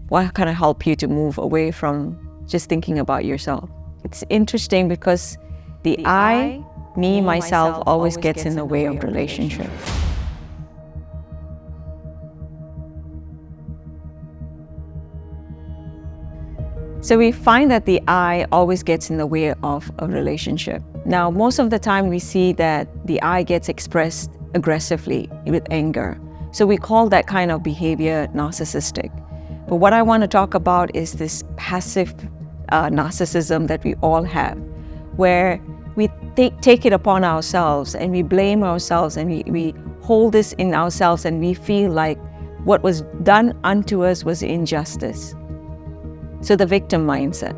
What can I help you to move away from just thinking about yourself? It's interesting because the I, me, myself always gets in the way of relationships. So we find that the I always gets in the way of a relationship. Now, most of the time we see that the I gets expressed aggressively with anger. So we call that kind of behavior narcissistic. But what I want to talk about is this passive narcissism that we all have, where we take it upon ourselves and we blame ourselves and we hold this in ourselves and we feel like what was done unto us was injustice. So the victim mindset.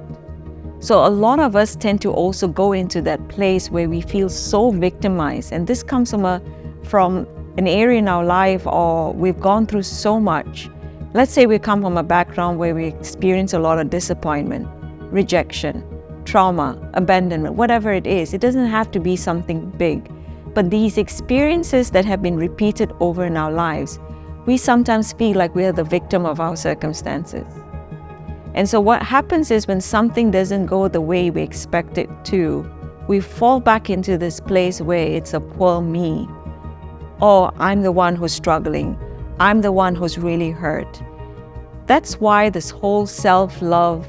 So a lot of us tend to also go into that place where we feel so victimized. And this comes from an area in our life, or we've gone through so much. Let's say we come from a background where we experience a lot of disappointment, rejection, trauma, abandonment, whatever it is. It doesn't have to be something big. But these experiences that have been repeated over in our lives, we sometimes feel like we are the victim of our circumstances. And so what happens is when something doesn't go the way we expect it to, we fall back into this place where it's a poor me. Oh, I'm the one who's struggling. I'm the one who's really hurt. That's why this whole self-love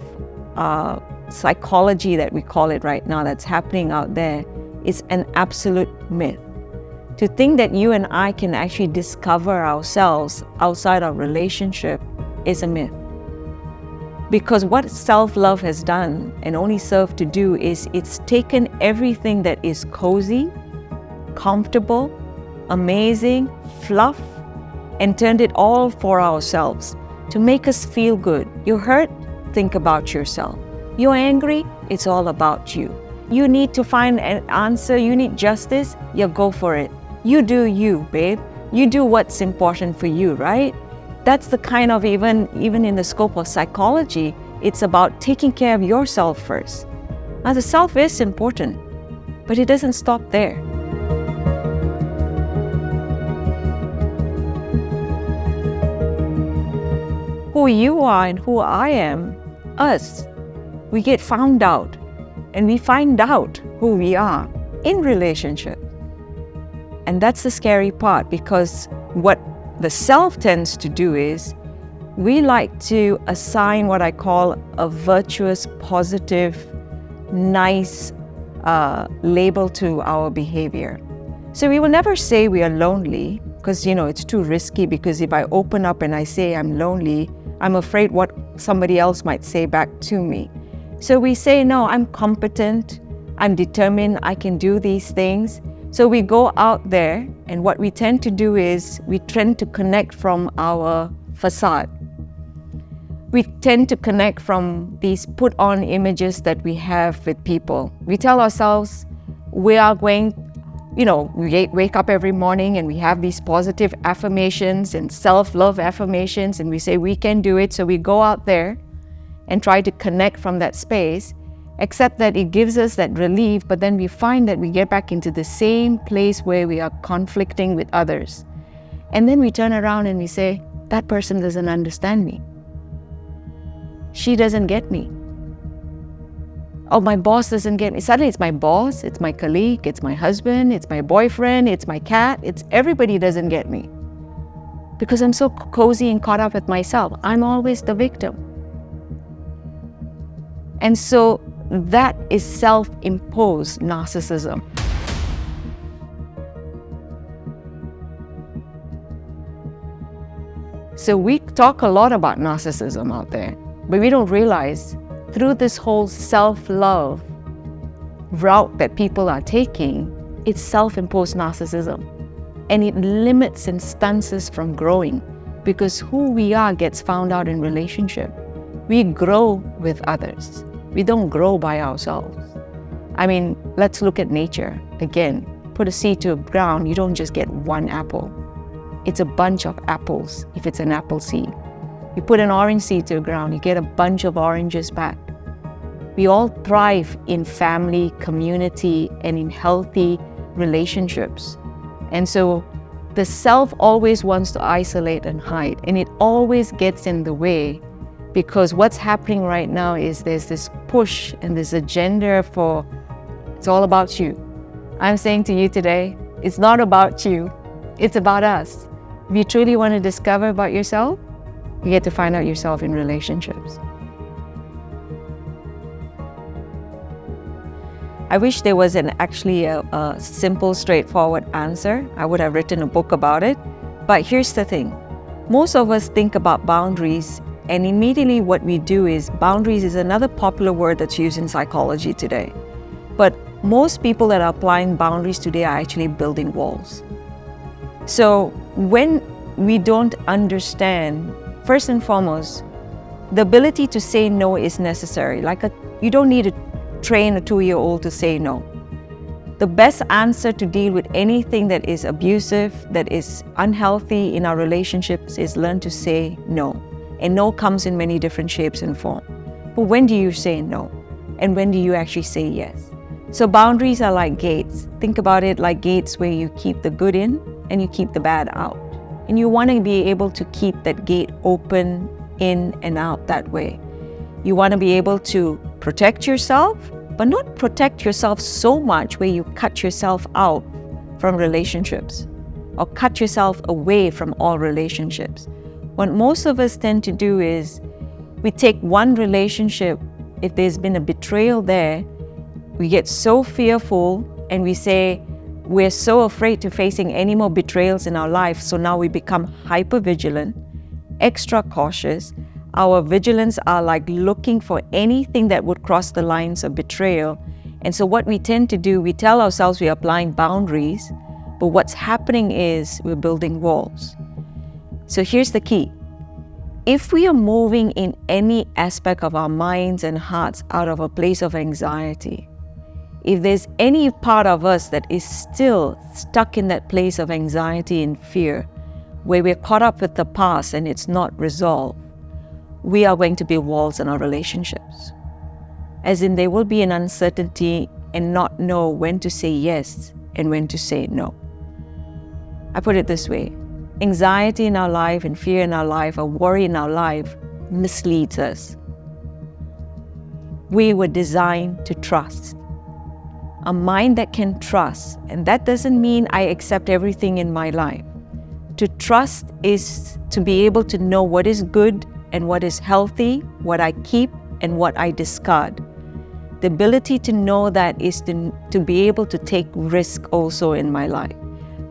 psychology that we call it right now that's happening out there is an absolute myth. To think that you and I can actually discover ourselves outside our relationship is a myth. Because what self-love has done and only served to do is it's taken everything that is cozy, comfortable, amazing, fluff, and turned it all for ourselves to make us feel good. You're hurt? Think about yourself. You're angry? It's all about you. You need to find an answer. You need justice? Yeah, go for it. You do you, babe. You do what's important for you, right? That's the kind of, even in the scope of psychology, it's about taking care of yourself first. Now, the self is important, but it doesn't stop there. Who you are and who I am, us, we get found out, and we find out who we are in relationship. And that's the scary part, because what the self tends to do is we like to assign what I call a virtuous, positive, nice label to our behavior. So we will never say we are lonely, because it's too risky, because if I open up and I say I'm lonely, I'm afraid what somebody else might say back to me. So we say, no, I'm competent, I'm determined, I can do these things. So we go out there, and what we tend to do is we tend to connect from our facade. We tend to connect from these put-on images that we have with people. We tell ourselves we are going, we wake up every morning and we have these positive affirmations and self-love affirmations, and we say we can do it. So we go out there and try to connect from that space, except that it gives us that relief, but then we find that we get back into the same place where we are conflicting with others. And then we turn around and we say, that person doesn't understand me. She doesn't get me. Oh, my boss doesn't get me. Suddenly it's my boss, it's my colleague, it's my husband, it's my boyfriend, it's my cat, it's everybody doesn't get me. Because I'm so cozy and caught up with myself. I'm always the victim. And so that is self-imposed narcissism. So we talk a lot about narcissism out there, but we don't realize through this whole self-love route that people are taking, it's self-imposed narcissism. And it limits and stunts us from growing, because who we are gets found out in relationship. We grow with others. We don't grow by ourselves. I mean, let's look at nature. Again, put a seed to the ground, you don't just get one apple. It's a bunch of apples if it's an apple seed. You put an orange seed to the ground, you get a bunch of oranges back. We all thrive in family, community, and in healthy relationships. And so the self always wants to isolate and hide, and it always gets in the way Because what's happening right now is there's this push and this agenda for it's all about you. I'm saying to you today, it's not about you, it's about us. If you truly want to discover about yourself, you get to find out yourself in relationships. I wish there was actually a simple, straightforward answer. I would have written a book about it. But here's the thing. Most of us think about boundaries, and immediately what we do is, boundaries is another popular word that's used in psychology today. But most people that are applying boundaries today are actually building walls. So when we don't understand, first and foremost, the ability to say no is necessary. You don't need to train a 2-year-old to say no. The best answer to deal with anything that is abusive, that is unhealthy in our relationships, is learn to say no. And no comes in many different shapes and forms. But when do you say no? And when do you actually say yes? So boundaries are like gates. Think about it like gates where you keep the good in and you keep the bad out. And you want to be able to keep that gate open in and out that way. You want to be able to protect yourself, but not protect yourself so much where you cut yourself out from relationships or cut yourself away from all relationships. What most of us tend to do is we take one relationship, if there's been a betrayal there, we get so fearful and we say we're so afraid to facing any more betrayals in our life, so now we become hyper vigilant, extra cautious. Our vigilance are like looking for anything that would cross the lines of betrayal. And so what we tend to do, we tell ourselves we're applying boundaries, but what's happening is we're building walls. So here's the key. If we are moving in any aspect of our minds and hearts out of a place of anxiety, if there's any part of us that is still stuck in that place of anxiety and fear, where we're caught up with the past and it's not resolved, we are going to build walls in our relationships. As in, there will be an uncertainty and not know when to say yes and when to say no. I put it this way. Anxiety in our life and fear in our life or worry in our life misleads us. We were designed to trust. A mind that can trust, and that doesn't mean I accept everything in my life. To trust is to be able to know what is good and what is healthy, what I keep and what I discard. The ability to know that is to be able to take risk also in my life.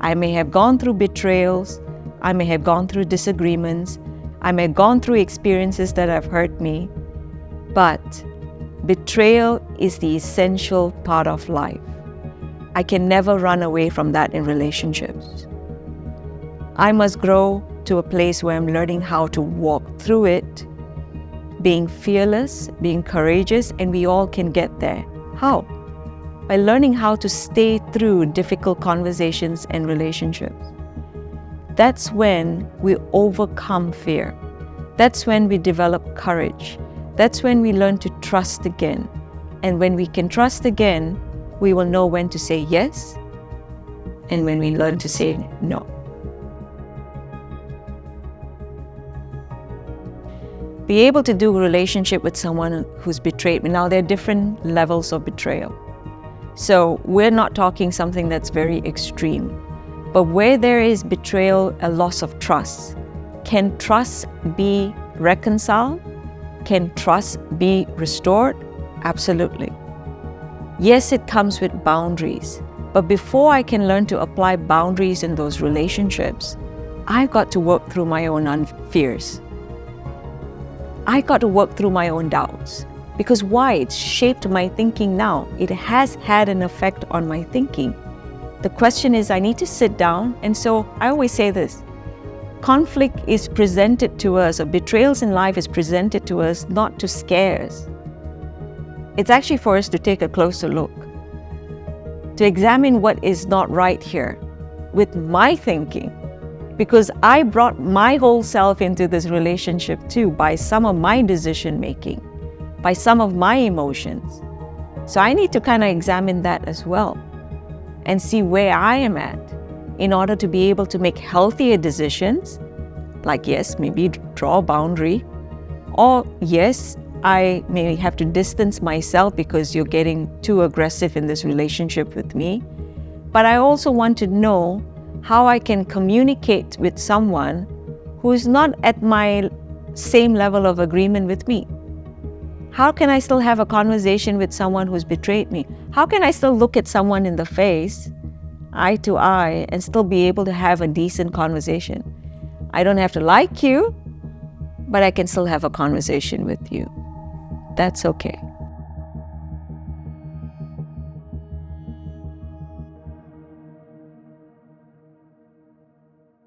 I may have gone through betrayals, I may have gone through disagreements, I may have gone through experiences that have hurt me, but betrayal is the essential part of life. I can never run away from that in relationships. I must grow to a place where I'm learning how to walk through it, being fearless, being courageous, and we all can get there. How? By learning how to stay through difficult conversations and relationships. That's when we overcome fear. That's when we develop courage. That's when we learn to trust again. And when we can trust again, we will know when to say yes and when we learn to say no. Be able to do a relationship with someone who's betrayed me. Now, there are different levels of betrayal. So we're not talking something that's very extreme. But where there is betrayal, a loss of trust, can trust be reconciled? Can trust be restored? Absolutely. Yes, it comes with boundaries. But before I can learn to apply boundaries in those relationships, I've got to work through my own fears. I got to work through my own doubts. Because why? It's shaped my thinking now. It has had an effect on my thinking. The question is, I need to sit down. And so I always say this, conflict is presented to us, or betrayals in life is presented to us not to scare us. It's actually for us to take a closer look, to examine what is not right here with my thinking. Because I brought my whole self into this relationship too by some of my decision making, by some of my emotions. So I need to kind of examine that as well and see where I am at in order to be able to make healthier decisions, like yes, maybe draw a boundary, Or yes, I may have to distance myself because you're getting too aggressive in this relationship with me. But I also want to know how I can communicate with someone who is not at my same level of agreement with me. How can I still have a conversation with someone who's betrayed me? How can I still look at someone in the face, eye to eye, and still be able to have a decent conversation? I don't have to like you, but I can still have a conversation with you. That's okay.